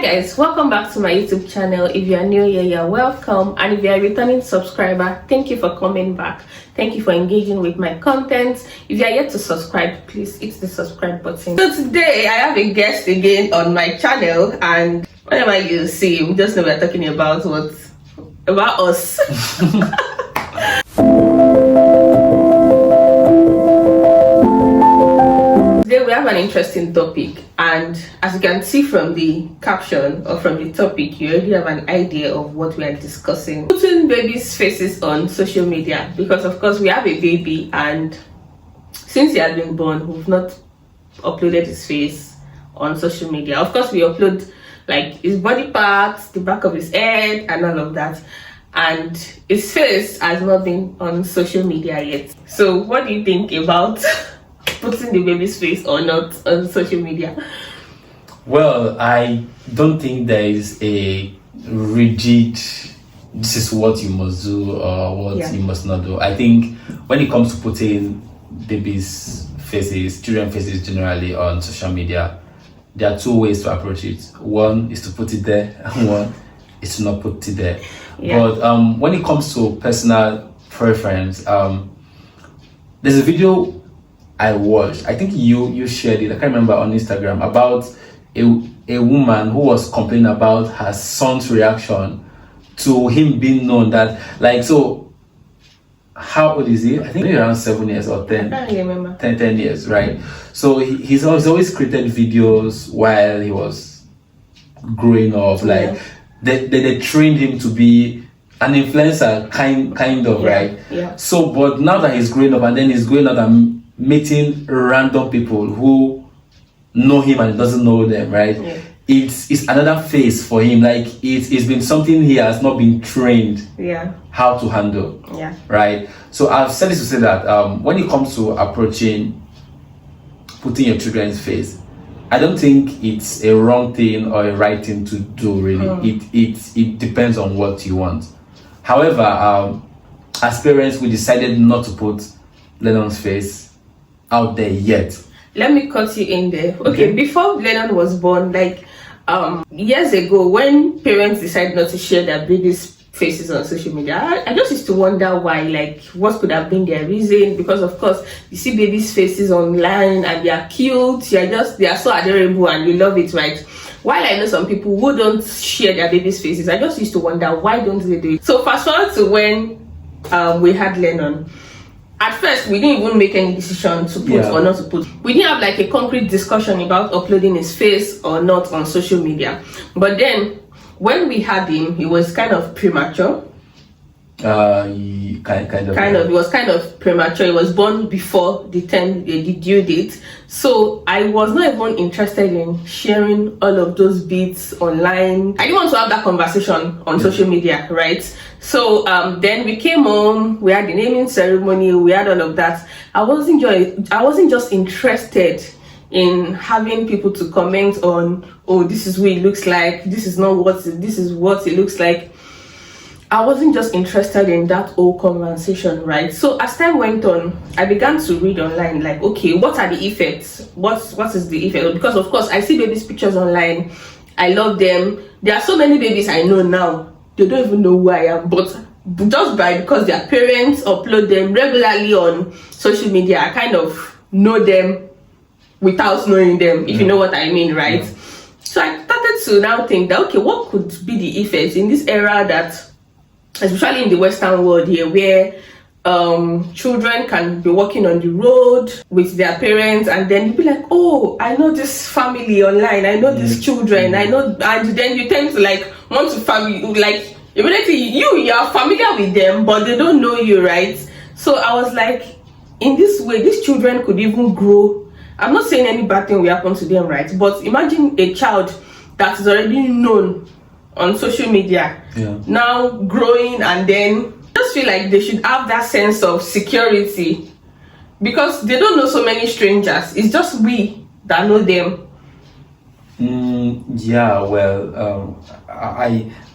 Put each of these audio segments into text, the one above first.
guys, welcome back to my YouTube channel. If you are new here, you're welcome, and if you are a returning subscriber, thank you for coming back. Thank you for engaging with my content. If you are yet to subscribe, please hit the subscribe button. So today I have a guest again on my channel, and whenever you see him, just know we're talking about us. Today we have an interesting topic, and as you can see from the caption or from the topic, you already have an idea of what we are discussing. Putting babies' faces on social media, because of course we have a baby, and since he has been born, we've not uploaded his face on social media. Of course we upload like his body parts, the back of his head and all of that, and his face has not been on social media yet. So what do you think about putting the baby's face or not on social media? Well, I don't think there is a rigid, this is what you must do or what you must not do. I think when it comes to putting babies' faces, children faces generally on social media, there are two ways to approach it. One is to put it there, and one is to not put it there. But when it comes to personal preference, there's a video I watched, I think you shared it, I can't remember, on Instagram, about a woman who was complaining about her son's reaction to him being known that, like, so how old is he? I think maybe around 7 years or 10. I can't remember. 10 years, right? So he's always created videos while he was growing up, like they trained him to be an influencer, kind of, right? Yeah. So, but now that he's growing up, and then he's going out and meeting random people who know him and doesn't know them, right? It's another phase for him. Like it's been something he has not been trained how to handle, right? So I've said this to say that when it comes to approaching putting your children's face, I don't think it's a wrong thing or a right thing to do, really. It depends on what you want. However, as parents, we decided not to put Lennon's face out there yet. Let me cut you in there. Okay, before Lennon was born, like years ago, when parents decide not to share their babies' faces on social media, I just used to wonder why, like what could have been their reason. Because of course you see babies' faces online and they are cute, they are so adorable and you love it, right? While I know some people who don't share their babies' faces, I just used to wonder why don't they do it. So fast forward to when we had Lennon. At first, we didn't even make any decision to put or not to put. We didn't have like a concrete discussion about uploading his face or not on social media. But then, when we had him, he was kind of premature. It was kind of premature. He was born before the due date. So I was not even interested in sharing all of those bits online. I didn't want to have that conversation on social media, right? So then we came home, we had the naming ceremony, we had all of that. I wasn't just interested in having people to comment on, oh, this is what it looks like, this is what it looks like. I wasn't just interested in that whole conversation, right? So as time went on, I began to read online, like, okay, what are the effects? What is the effect? Because of course, I see babies' pictures online. I love them. There are so many babies I know now. They don't even know who I am, but just because their parents upload them regularly on social media, I kind of know them without knowing them, if you know what I mean, right? So I started to now think that, okay, what could be the effects in this era that, especially in the Western world here, where children can be walking on the road with their parents, and then you'll be like, oh, I know this family online, I know these children, I know, and then you tend to like want to family, like immediately you are familiar with them, but they don't know you, right? So I was like, in this way, these children could even grow. I'm not saying any bad thing will happen to them, right? But imagine a child that is already known on social media, now growing, and then just feel like they should have that sense of security because they don't know so many strangers. It's just we that know them.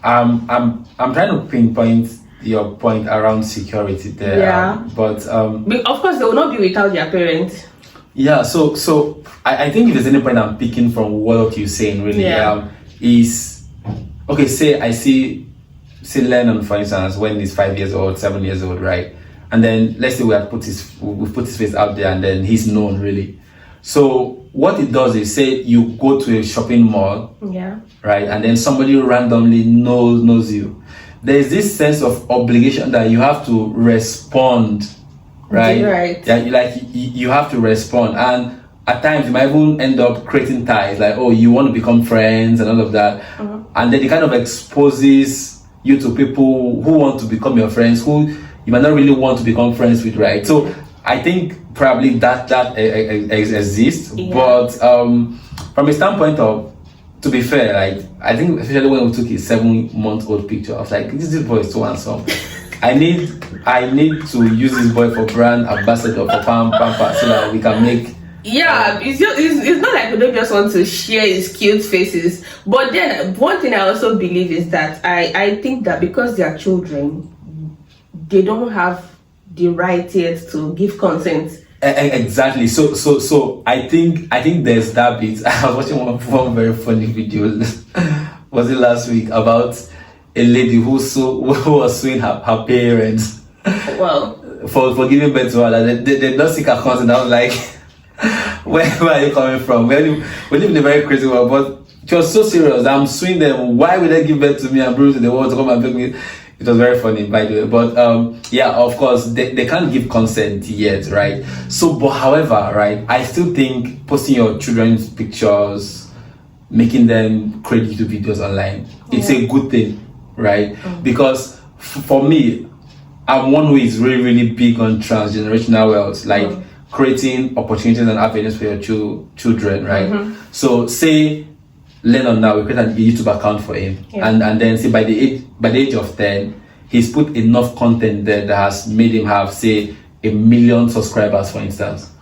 I'm trying to pinpoint your point around security there. But of course they will not be without their parents. So I think if there's any point I'm picking from what you're saying, really, is, okay, say I see Lennon, for instance, when he's 5 years old, 7 years old, right? And then let's say we've put his face out there, and then he's known, really. So what it does is, say you go to a shopping mall, yeah, right, and then somebody randomly knows you. There's this sense of obligation that you have to respond, right? Right. Yeah, you have to respond, and at times you might even end up creating ties, like, oh, you want to become friends and all of that, and then it kind of exposes you to people who want to become your friends, who you might not really want to become friends with, right? So I think probably that exists, but from a standpoint of, to be fair, like, I think especially when we took his 7-month-old picture, I was like, this boy is so handsome. I need to use this boy for brand ambassador for Pampers, so that we can make. Yeah, it's not like we don't just want to share his cute faces. But then one thing I also believe is that I think that because they are children, they don't have the right yet to give consent. Exactly. So I think there's that bit. I was watching one very funny video. Was it last week, about a lady who was suing her parents. Well, for giving birth to her. They don't seek her consent. I was like, where are you coming from? We live in a very crazy world, but she was so serious. I'm suing them. Why would they give birth to me and bring to the world to come and beg me? It was very funny, by the way. But yeah, of course, they can't give consent yet, right? So, but however, right, I still think posting your children's pictures, making them create YouTube videos online, it's a good thing, right? Because for me, I'm one who is really, really big on transgenerational wealth, like creating opportunities and avenues for your children, right? So, say Lennon now, we create a YouTube account for him, and then say by the age of 10, he's put enough content there that has made him have, say, 1 million subscribers, for instance,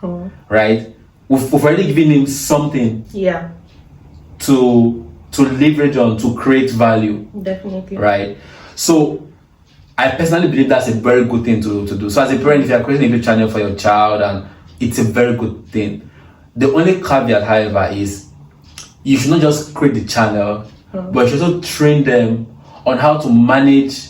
right? We've already given him something, to leverage on, to create value, definitely, right? So I personally believe that's a very good thing to do. So as a parent, if you're creating a YouTube channel for your child, and it's a very good thing. The only caveat, however, is you should not just create the channel, but you should also train them on how to manage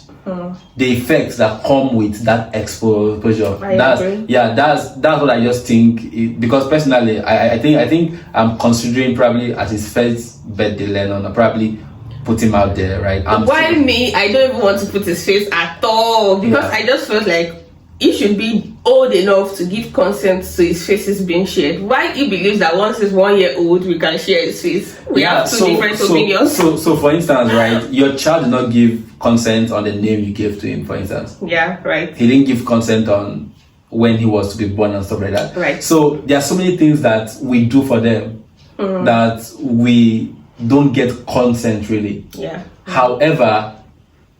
the effects that come with that exposure. That's what I just think. Because personally, I think I'm considering, probably at his first birthday, Lennon, I'll probably put him out there, right? Why me? I don't even want to put his face at all, because I just felt like he should be old enough to give consent to his faces being shared. Why he believes that once he's 1 year old, we can share his face? We have two different opinions. So for instance, right, your child did not give consent on the name you gave to him, for instance. Yeah, right. He didn't give consent on when he was to be born and stuff like that. Right. So there are so many things that we do for them that we don't get consent, really. Yeah. However,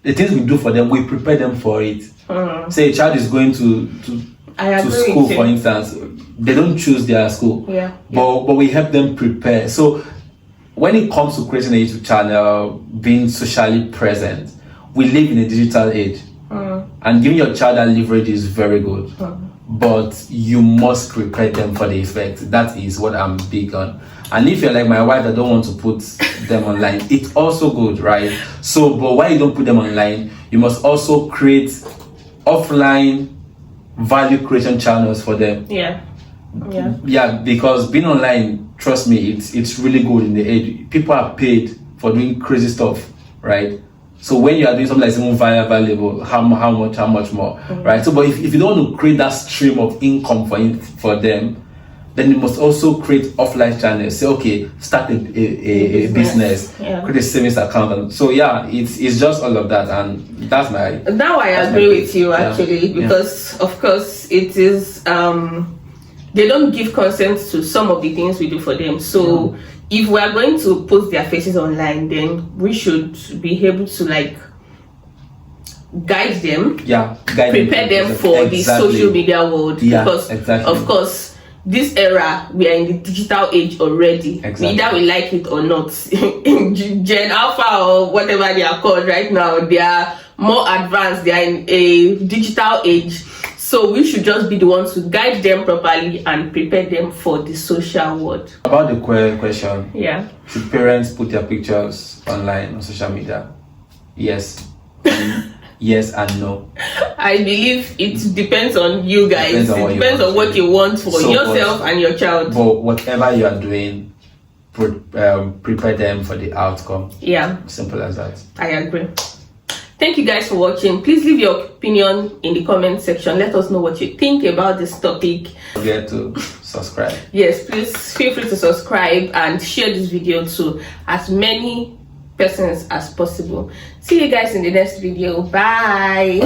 the things we do for them, we prepare them for it. Say a child is going to school, for instance, they don't choose their school, but we help them prepare. So when it comes to creating a YouTube channel, being socially present, we live in a digital age, and giving your child that leverage is very good, but you must prepare them for the effect. That is what I'm big on. And if you're like my wife, I don't want to put them online, it's also good, right? So, but why you don't put them online, you must also create offline value creation channels for them. Yeah, because being online, trust me, it's really good in the age. People are paid for doing crazy stuff, right? So when you are doing something that's even valuable, how much more, right? So, but if you don't want to create that stream of income for them, then you must also create offline channels. Say, okay, start a business, create a savings account. And so yeah, it's just all of that, and that's my. Now I agree with you, actually, because of course it is. They don't give consent to some of the things we do for them. So if we are going to post their faces online, then we should be able to like guide them. Prepare them for the social media world. Because of course, this era, we are in the digital age already. Either we like it or not. Gen Alpha or whatever they are called right now, they are more advanced. They are in a digital age. So we should just be the ones to guide them properly and prepare them for the social world. About the question, Yeah. should parents put their pictures online on social media? Yes. Yes and no. I believe it depends on you guys. Depends on It what you depends want on what to you want for So, yourself and your child. But whatever you are doing, prepare them for the outcome. Yeah, Simple as that. I agree. Thank you guys for watching. Please leave your opinion in the comment section. Let us know what you think about this topic. Don't forget to subscribe. Yes, please feel free to subscribe and share this video to as many persons as possible. See you guys in the next video. Bye.